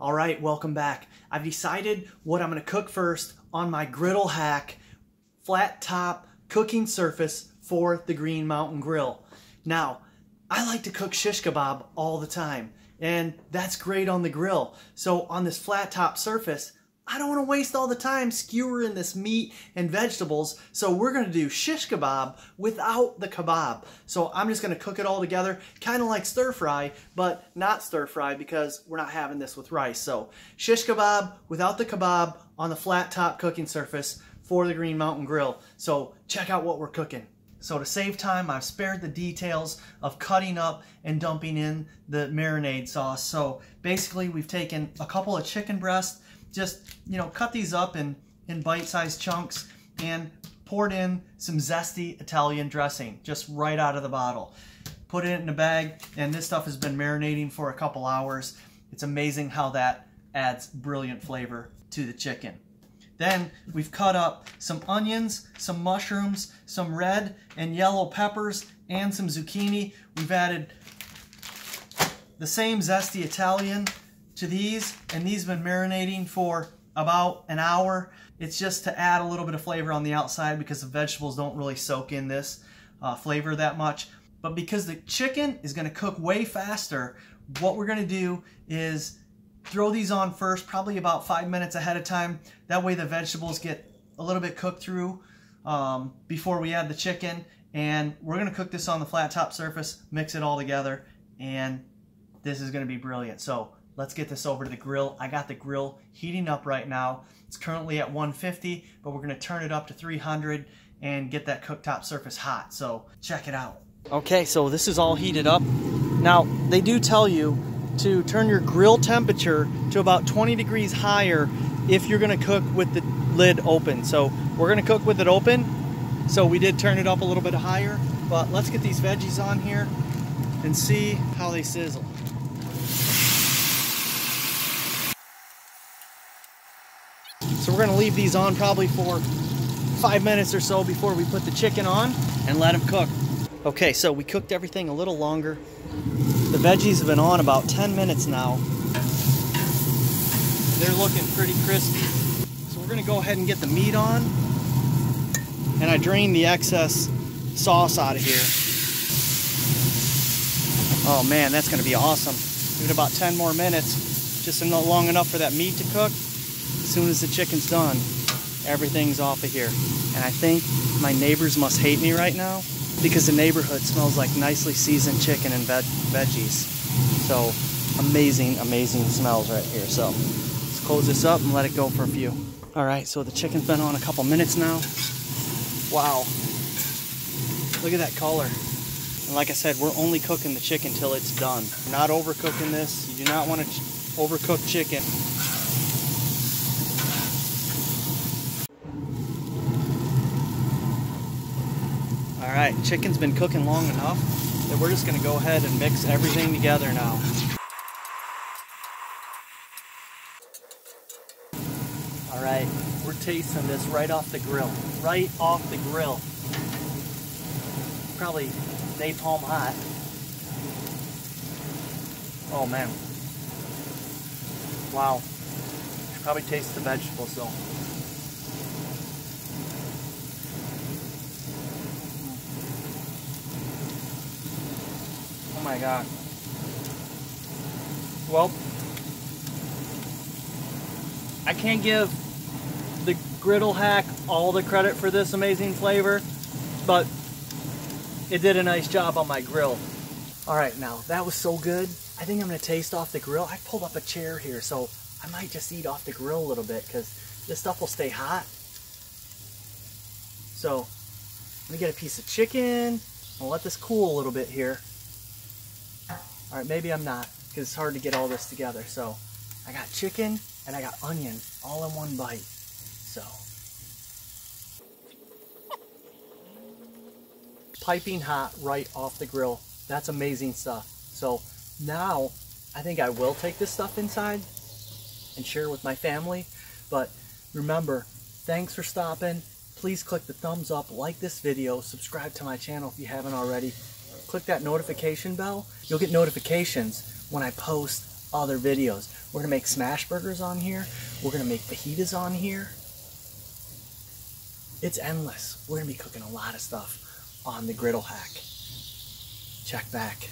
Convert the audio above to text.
Alright, welcome back. I've decided what I'm going to cook first on my Griddle Hack flat top cooking surface for the Green Mountain Grill. Now, I like to cook shish kebab all the time, and that's great on the grill. So on this flat top surface, I don't want to waste all the time skewering this meat and vegetables, so we're going to do shish kebab without the kebab. So I'm just going to cook it all together, kind of like stir fry, but not stir fry because we're not having this with rice. So shish kebab without the kebab on the flat top cooking surface for the Green Mountain Grill. So check out what we're cooking. So to save time, I've spared the details of cutting up and dumping in the marinade sauce. So basically we've taken a couple of chicken breasts, just, cut these up in bite-sized chunks and poured in some zesty Italian dressing, just right out of the bottle. Put it in a bag, and this stuff has been marinating for a couple hours. It's amazing how that adds brilliant flavor to the chicken. Then we've cut up some onions, some mushrooms, some red and yellow peppers, and some zucchini. We've added the same zesty Italian to these, and these have been marinating for about an hour. It's just to add a little bit of flavor on the outside because the vegetables don't really soak in this flavor that much. But because the chicken is going to cook way faster, what we're going to do is throw these on first, probably about 5 minutes ahead of time. That way the vegetables get a little bit cooked through before we add the chicken. And we're going to cook this on the flat top surface, mix it all together, and this is going to be brilliant. So let's get this over to the grill. I got the grill heating up right now. It's currently at 150, but we're going to turn it up to 300 and get that cooktop surface hot. So check it out. Okay, so this is all heated up. Now, they do tell you to turn your grill temperature to about 20 degrees higher if you're going to cook with the lid open. So we're going to cook with it open. So we did turn it up a little bit higher, but let's get these veggies on here and see how they sizzle. So we're going to leave these on probably for 5 minutes or so before we put the chicken on and let them cook. Okay, so we cooked everything a little longer. The veggies have been on about 10 minutes now. They're looking pretty crispy. So we're going to go ahead and get the meat on. And I drained the excess sauce out of here. Oh man, that's going to be awesome. Give it about 10 more minutes, just long enough for that meat to cook. As soon as the chicken's done, everything's off of here. And I think my neighbors must hate me right now because the neighborhood smells like nicely seasoned chicken and veggies. So amazing, amazing smells right here. So let's close this up and let it go for a few. All right, so the chicken's been on a couple minutes now. Wow, look at that color. And like I said, we're only cooking the chicken till it's done. We're not overcooking this. You do not want to overcook chicken. Alright, chicken's been cooking long enough that we're just going to go ahead and mix everything together now. Alright, we're tasting this right off the grill. Right off the grill. Probably napalm hot. Oh man. Wow. Should probably taste the vegetables though. Oh my God. Well, I can't give the Griddle Hack all the credit for this amazing flavor, but it did a nice job on my grill. All right, now that was so good. I think I'm gonna taste off the grill. I pulled up a chair here, so I might just eat off the grill a little bit because this stuff will stay hot. So let me get a piece of chicken. I'll let this cool a little bit here. All right, maybe I'm not, because it's hard to get all this together. So I got chicken and I got onion all in one bite. So piping hot right off the grill. That's amazing stuff. So now I think I will take this stuff inside and share it with my family. But remember, thanks for stopping. Please click the thumbs up, like this video, subscribe to my channel if you haven't already. Click that notification bell. You'll get notifications when I post other videos. We're going to make smash burgers on here. We're going to make fajitas on here. It's endless. We're going to be cooking a lot of stuff on the Griddle Hack. Check back.